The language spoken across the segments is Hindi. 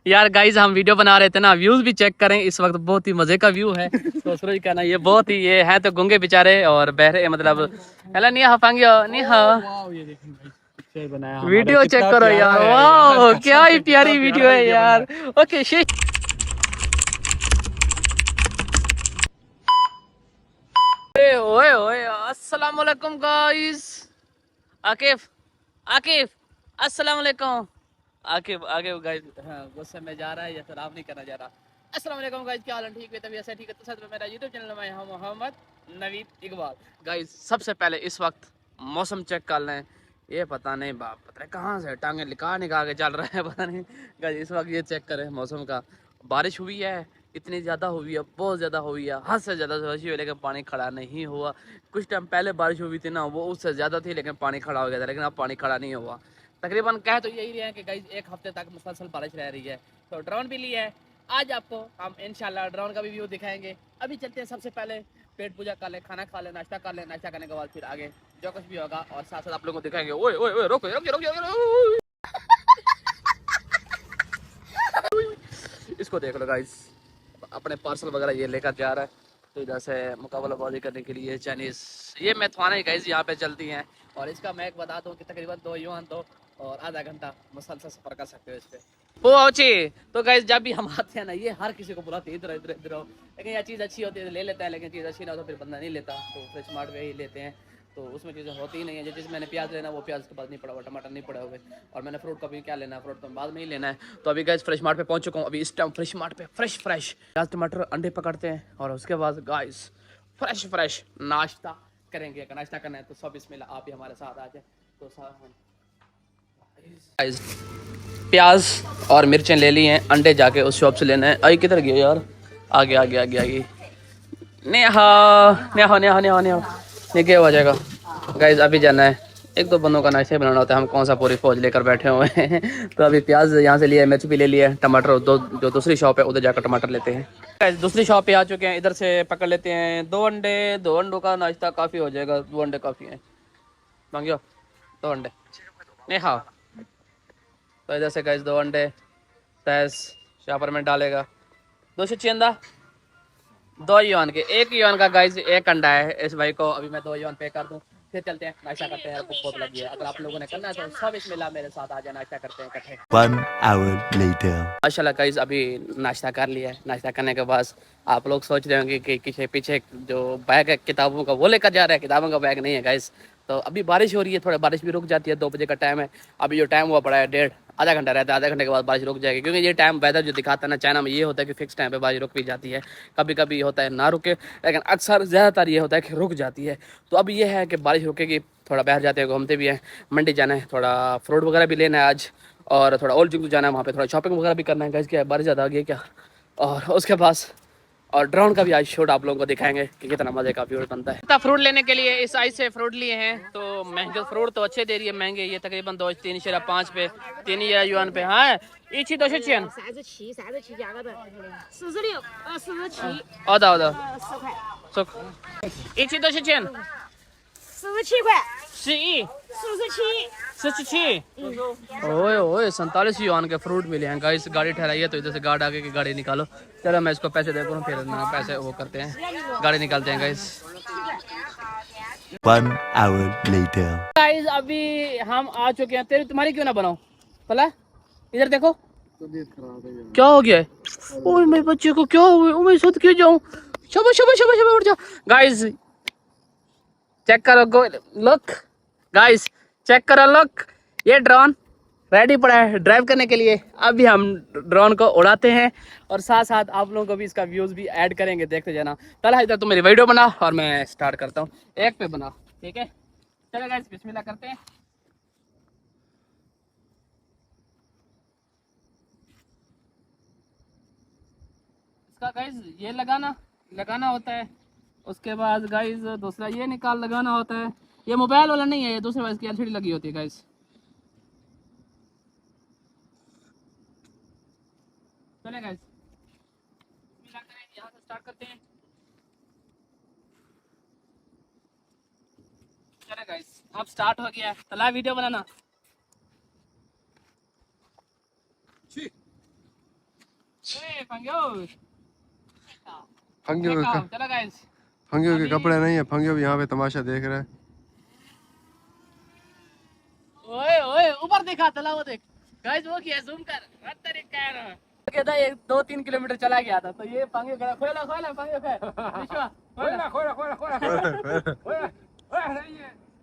यार गाइज हम वीडियो बना रहे थे ना, व्यूज भी चेक करें। इस वक्त बहुत ही मजे का व्यू है। तो सूरज का ना ये बहुत ही ये है तो गूंगे बेचारे और बहरे मतलब हेला नहीं हाफांगियो नहीं हा। वीडियो चेक करो यार, वाह क्या ही प्यारी वीडियो है यार। ओके ओए ओए अस्सलाम वालेकुम गाइस। आकिफ आकिफ अस्सलाम वालेकुम। आकिफ आगे गाइस गुस्से में जा रहा है या फिर आप नहीं करना जा रहा। अस्सलाम वालेकुम गाइस, क्या हाल है? ठीक है, तभी ऐसे ठीक है। तो साथ में मेरा यूट्यूब चैनल में हम मोहम्मद नवीद इकबाल। गाइस सबसे पहले इस वक्त मौसम चेक कर लें। ये पता नहीं बाप पता है कहाँ से टांगे निकाल के चल रहा है पता नहीं। गाइस इस वक्त ये चेक करें मौसम का। बारिश हुई है, इतनी ज़्यादा हुई है, बहुत ज़्यादा हुई है, हद से ज़्यादा बारिश हुई है, लेकिन पानी खड़ा नहीं हुआ। कुछ टाइम पहले बारिश हुई थी ना, वो उससे ज़्यादा थी, लेकिन पानी खड़ा हो गया था, लेकिन अब पानी खड़ा नहीं हुआ। तकरीबन कह तो यही रहे हैं कि गाइस एक हफ्ते तक मुसलसल बारिश रह रही है। तो ड्रोन भी लिया है, आज आपको हम इंशाल्लाह ड्रोन का भी व्यू दिखाएंगे। अभी चलते हैं, सबसे पहले पेट पूजा कर ले, खाना खा ले, नाश्ता कर ले, नाश्ता करने के बाद फिर आगे जो कुछ भी होगा और साथ साथ आप लोगों को दिखाएंगे। ओए ओए ओए रोको रोको रोको रोको, इसको देख लो गाइस, अपने पार्सल वगैरह ये लेकर जा रहा है। तो इधर से मुकाबलाबाजी करने के लिए चाइनीज ये मैथवाना गाइस यहाँ पे चलती हैं। और इसका मैं एक बता दूँ कि तकरीबन 2 युआन तो और आधा घंटा मुसलसल सफर कर सकते हो इस पे। तो गाइस जब भी हम आते हैं ना, ये हर किसी को बुलाते हैं इधर इधर इधर आओ, लेकिन यह चीज़ अच्छी होती है तो ले लेता है, लेकिन चीज़ अच्छी ना हो तो फिर बंदा नहीं लेता। तो फ्रेश मार्ट में ही लेते हैं, तो उसमें चीज़ें होती ही नहीं है। जो चीज़ मैंने प्याज लेना वो प्याज के पास नहीं पड़ा हुआ, टमाटर नहीं पड़ा हुए, और मैंने फ्रूट का भी क्या लेना है, फ्रूट तो बाद में ही लेना है। तो अभी गाइस फ्रेश मार्ट पे पहुंच चुका हूँ। अभी इस टाइम फ्रेश मार्ट पे फ्रेश प्याज टमाटर अंडे पकड़ते हैं और उसके बाद गाइस फ्रेश नाश्ता करेंगे। अगर नाश्ता करना है तो सब इसमें आप भी हमारे साथ आ जाए। तो गाइस प्याज और मिर्चें ले ली हैं, अंडे जाके उस शॉप से लेना है। आई किधर गया यार? आगे आगे आगे आगे नेहा नेहा नेहा नेहा नेहा ये क्या हो जाएगा गाइस? अभी जाना है, एक दो बंदों का नाश्ता ही बनाना होता है, हम कौन सा पूरी फौज लेकर बैठे हुए हैं। तो अभी प्याज यहाँ से लिया है, मिर्च भी ले लिया है, टमाटर दो जो दूसरी शॉप है उधर जाकर टमाटर लेते हैं। गाइस दूसरी शॉप पे आ चुके हैं, इधर से पकड़ लेते हैं 2 अंडे। 2 अंडों का नाश्ता काफ़ी हो जाएगा, 2 अंडे काफ़ी है। मांगियो 2 अंडे नेहा। तो इधर से गाइस 2 अंडे तैस शापर में डालेगा। 200 चेंदा 2 युआन के, 1 युआन का गाइस 1 अंडा है इस भाई को। अभी मैं 2 युआन पे कर दूं, फिर चलते हैं नाश्ता करते हैं। भूख बहुत लगी है, अगर आप लोगों ने करना है तो सब इसमें मेरे साथ आ जाए, नाश्ता करते हैं इकट्ठे। 1 hour later. माशाल्लाह गाइस अभी नाश्ता कर लिया है। नाश्ता करने के बाद आप लोग सोच रहे होंगे कि पीछे पीछे जो बैग है किताबों का वो लेकर जा रहा है, किताबों का बैग नहीं है गाइस। तो अभी बारिश हो रही है, थोड़ा बारिश भी रुक जाती है, 2 बजे का टाइम है। अभी जो टाइम हुआ पड़ा है 1.5 आधा घंटा रहता है, आधे घंटे के बाद बारिश रुक जाएगी, क्योंकि ये टाइम वेदर जो दिखाता है ना चाइना में, ये होता है कि फिक्स टाइम पे बारिश रुक भी जाती है। कभी कभी होता है ना रुके, लेकिन अक्सर ज़्यादातर ये होता है कि रुक जाती है। तो अब ये है कि बारिश रुकेगी, थोड़ा बाहर जाते हैं, घूमते भी हैं, मंडी जाना है, थोड़ा फ्रूट वगैरह भी लेना है आज, और थोड़ा ओल्ड जिंग जाना है, वहाँ पे थोड़ा शॉपिंग वगैरह भी करना है गाइस। क्या बारिश ज़्यादा आ गई क्या? और उसके पास और ड्रोन का भी आज शूट आप लोगों को दिखाएंगे कि कितना मजे का व्यूज बनता है। इतना फ्रूट लेने के लिए इस साइज से फ्रूट लिए हैं, तो महंगे फ्रूट तो अच्छे दे रही है, महंगे ये तकरीबन 2 3 शेरा 5 पे 3 युआन पे। हाँ一期多少钱？37加个的4647好的好的4块一期多少钱？47块11 47 ओए ओए 47 युआन के फ्रूट मिले हैं गाइस। गाड़ी ठहराई है तो इधर से गार्ड आगे की गाड़ी निकालो। चलो मैं इसको पैसे देता हूँ, फिर ना पैसे वो करते हैं, गाड़ी निकालते हैं गाइस। 1 hour later. गाइस अभी हम आ चुके हैं। तेरी तुम्हारी क्यों ना बनाओ भला? इधर देखो क्या हो गया है? ओए मेरे बच्चे को क्या हो गया? मैं सोच क्यों जाऊं? शबा शबा शबा शबा उठ जाओ गाइस। चेक करो लुक गाइस, चेक करो लुक, ये ड्रोन रेडी पड़ा है ड्राइव करने के लिए। अभी हम ड्रोन को उड़ाते हैं और साथ साथ आप लोगों को भी इसका व्यूज भी ऐड करेंगे, देखते जाना। चलो इधर तुम मेरी वीडियो बना और मैं स्टार्ट करता हूँ, एक पे बना, ठीक है? चलो गाइस बिस्मिल्लाह करते हैं। इसका गाइस ये लगाना होता है। उसके बाद गाइस दूसरा ये निकाल लगाना होता है। ये मोबाइल वाला नहीं है, ये दूसरे वाइस की एलसीडी लगी होती है गाइस। चले गाइस यहाँ से स्टार्ट करते हैं। चले गाइस अब स्टार्ट हो गया है, चला वीडियो बनाना। चलो गाइस, फंगियों के कपड़े नहीं है, फंगियों भी यहाँ पे तमाशा देख रहे हैं। ओए ओए ऊपर देखा तला, वो देख गाइस, वो किया जूम कर कहता है 2-3 किलोमीटर चला गया था, तो ये पंगे करा खोला खोला पंगे खोला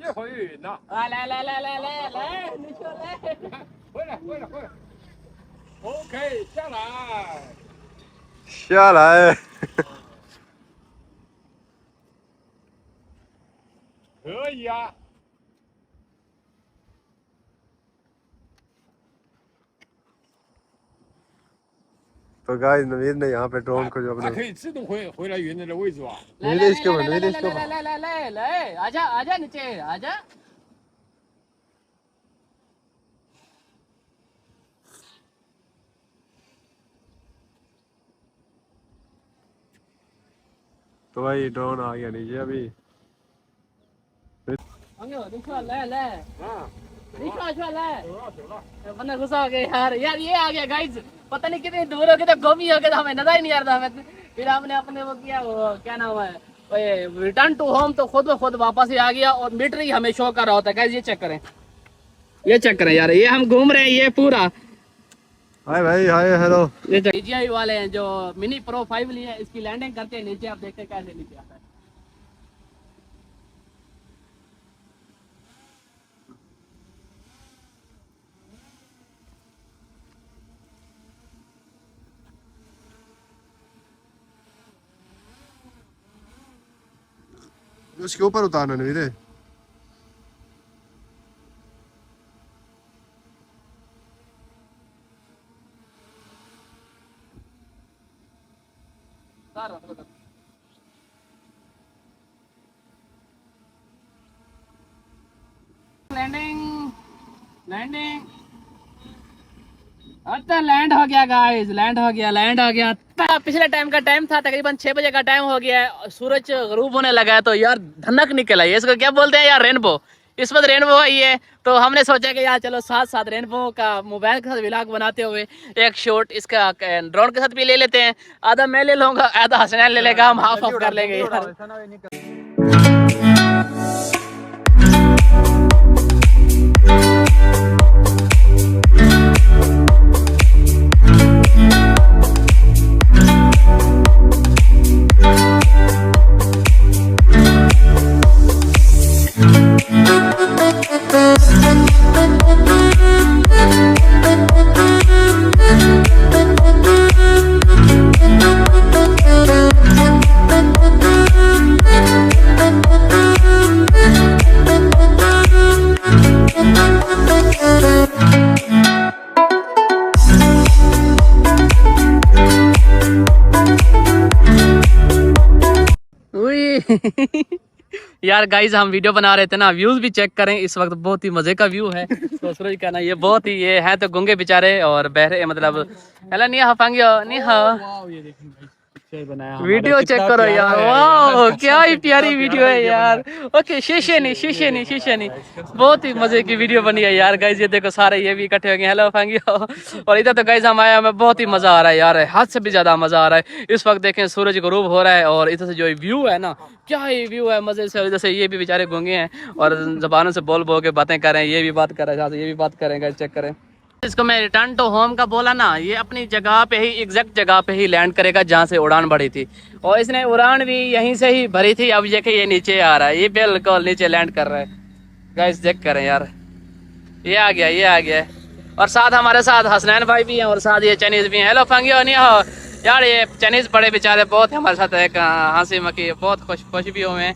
ये回呢， ले ले ले ले ले ले निशो ले ，OK， 下来，下来，可以啊。 तो गाइस नवीद ने यहाँ पे ड्रोन को जो 它 अपने 可以自动回来原来的位置吧？ ले ले इसके ऊपर ले ले ले ले आजा आजा नीचे आजा। तो भाई ड्रोन आ गया नीचे अभी। निशो ले ले 啊， निशो ले 走了走了。 बंदा गुस्सा हो गया यार, यार ये आ गया गाइस, पता नहीं कितनी दूर हो गए थे, गुम ही हो गया था, हमें नजर ही नहीं आ रहा था हमें। फिर हमने अपने वो किया, वो क्या नाम है, रिटर्न टू होम, तो खुद ब खुद वापस ही आ गया और मीटर ही हमें शो कर रहा होता है। गाइस ये चेक करें, ये चेक करें यार, ये हम घूम रहे हैं ये पूरा। हाय भाई, हाय हेलो। ये DJI वाले हैं जो मिनी प्रो 5 लिए हैं, इसकी लैंडिंग करते हैं नीचे, आप देखते हैं कैसे नीचे आता है। उसके ऊपर उतारना नवीद। लैंडिंग लैंडिंग, अच्छा लैंड हो गया गाइस, लैंड हो गया, लैंड हो गया। पिछले टाइम का टाइम था, तकरीबन 6 बजे का टाइम हो गया है, सूरज गरूब होने लगा है, तो यार धनक निकला है, इसको क्या बोलते हैं यार, रेनबो। इस वक्त रेनबो है ये, तो हमने सोचा कि यार चलो साथ साथ रेनबो का मोबाइल के साथ व्लॉग बनाते हुए एक शॉट इसका ड्रोन के साथ भी ले लेते हैं। आधा मैं ले लूंगा, आधा हसनैन ले लेगा, हम हाफ ऑफ कर लेंगे यार। यार गाइस हम वीडियो बना रहे थे ना, व्यूज भी चेक करें, इस वक्त बहुत ही मजे का व्यू है। तो सूरज का ना ये बहुत ही, ये है तो गुंगे बेचारे और बहरे, मतलब हेलो नहीं हाफांगियो नहीं हा, वीडियो चेक करो यार, वाह क्या ही प्यारी वीडियो है यार। ओके शीशे नहीं, बहुत ही मजे की वीडियो बनी है यार। गाइस ये देखो सारे ये भी इकट्ठे हो गए, हेलो फांगियो। और इधर तो गाइस हम आए, हमें बहुत ही मजा आ रहा है यार, हद से भी ज्यादा मजा आ रहा है। इस वक्त देखें सूरज गरूब हो रहा है और इधर से जो व्यू है ना, क्या ही व्यू है मजे से। इधर से ये भी बेचारे गूंगे हैं और जबानों से बोल बोल के बातें कर रहे हैं, ये भी बात कर रहे हैं, ये भी बात करेंगे, चेक करें। इसको मैं रिटर्न टू होम का बोला ना, ये अपनी जगह पे ही, एग्जैक्ट जगह पे ही लैंड करेगा जहाँ से उड़ान भरी थी, और इसने उड़ान भी यहीं से ही भरी थी। अब देखिए ये नीचे आ रहा है, ये बिल्कुल नीचे लैंड कर रहा है। गाइस चेक करें यार, ये आ गया। और साथ हमारे साथ हसनैन भाई भी हैं और साथ ये चाइनीज भी हैं। हेलो फंगियो नहीं हो यार, ये चाइनीज बड़े बेचारे बहुत हमारे साथ एक हंसी मकी, बहुत खुश भी हुए हैं।